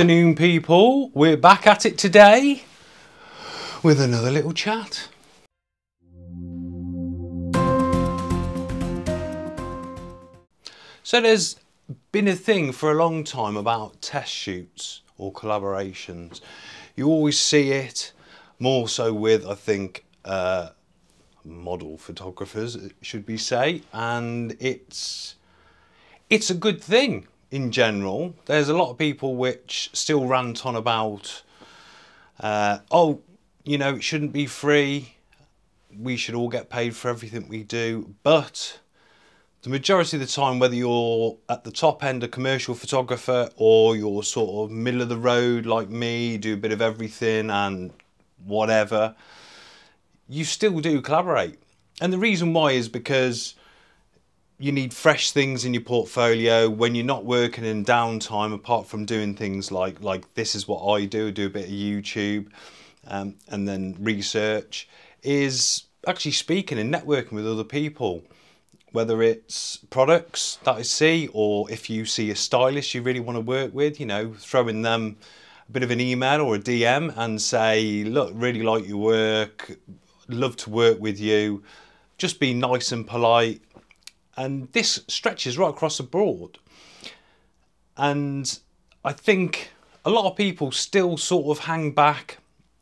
afternoon, people. We're back at it today with another little chat. So there's been a thing for a long time about test shoots or collaborations. You always see it more so with, I think, model photographers, should we say, and it's a good thing. In general, there's a lot of people which still rant on about, oh, you know, it shouldn't be free. We should all get paid for everything we do. But the majority of the time, whether you're at the top end, a commercial photographer, or you're sort of middle of the road like me, do a bit of everything and whatever, you still do collaborate. And the reason why is because you need fresh things in your portfolio when you're not working in downtime, apart from doing things like this is what I do a bit of YouTube and then research, is actually speaking and networking with other people, whether it's products that I see, or if you see a stylist you really want to work with, you know, throwing them a bit of an email or a DM and say, look, really like your work, love to work with you, just be nice and polite. And this stretches right across the board. And I think a lot of people still sort of hang back.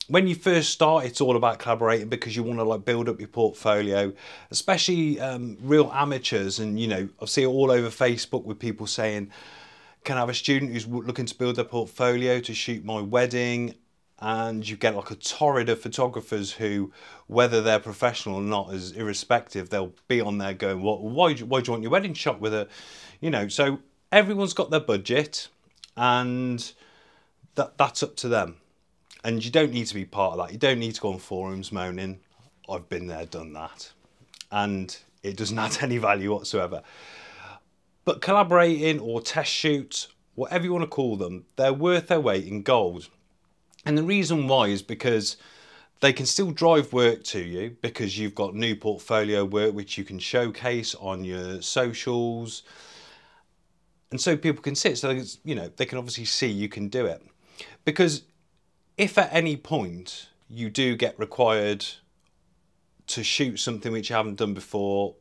When you first start, it's all about collaborating because you want to like build up your portfolio, especially real amateurs. And, you know, I see it all over Facebook with people saying, can I have a student who's looking to build their portfolio to shoot my wedding? And you get like a torrid of photographers who, whether they're professional or not, is irrespective, they'll be on there going, well, why do you want your wedding shot with a, you know, so everyone's got their budget and that's up to them. And you don't need to be part of that. You don't need to go on forums moaning, I've been there, done that. And it doesn't add any value whatsoever. But collaborating or test shoots, whatever you want to call them, they're worth their weight in gold. And the reason why is because they can still drive work to you, because you've got new portfolio work which you can showcase on your socials. And so people can see it. So, you know, they can obviously see you can do it. Because if at any point you do get required to shoot something which you haven't done before,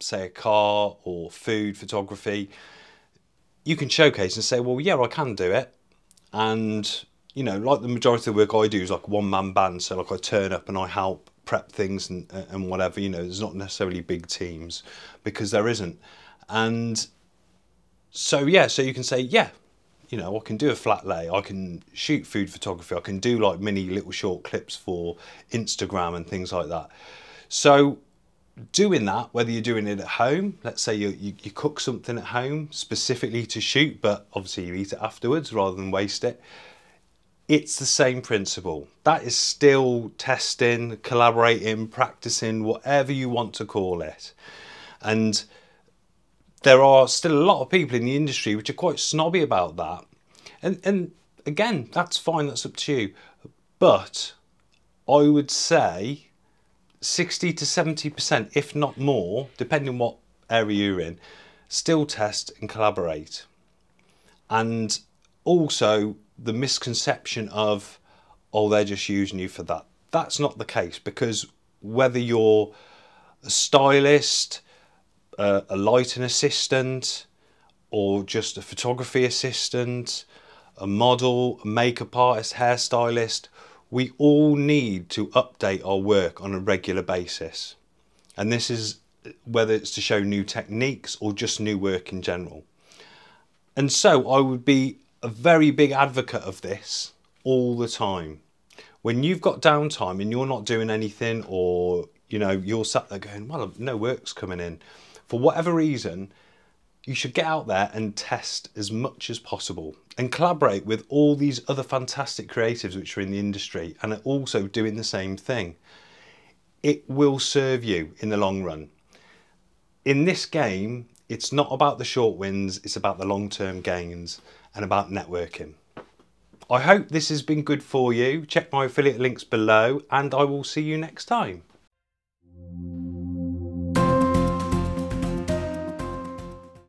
say a car or food photography, you can showcase and say, well, yeah, I can do it. And you know, like the majority of the work I do is like a one-man band. So like I turn up and I help prep things and whatever, you know, there's not necessarily big teams because there isn't. And so, yeah, so you can say, yeah, you know, I can do a flat lay, I can shoot food photography, I can do like mini little short clips for Instagram and things like that. So doing that, whether you're doing it at home, let's say you cook something at home specifically to shoot, but obviously you eat it afterwards rather than waste it. It's the same principle. That is still testing, collaborating, practicing, whatever you want to call it. And there are still a lot of people in the industry which are quite snobby about that. And again, that's fine, that's up to you. But I would say 60 to 70%, if not more, depending on what area you're in, still test and collaborate. And also, the misconception of, oh, they're just using you for that. That's not the case, because whether you're a stylist, a lighting assistant, or just a photography assistant, a model, a makeup artist, hairstylist, we all need to update our work on a regular basis. And this is whether it's to show new techniques or just new work in general. And so I would be a very big advocate of this all the time. When you've got downtime and you're not doing anything, or you know, you're sat there going, well, no work's coming in, for whatever reason, you should get out there and test as much as possible and collaborate with all these other fantastic creatives which are in the industry and are also doing the same thing. It will serve you in the long run. In this game, it's not about the short wins, it's about the long-term gains and about networking. I hope this has been good for you. Check my affiliate links below and I will see you next time.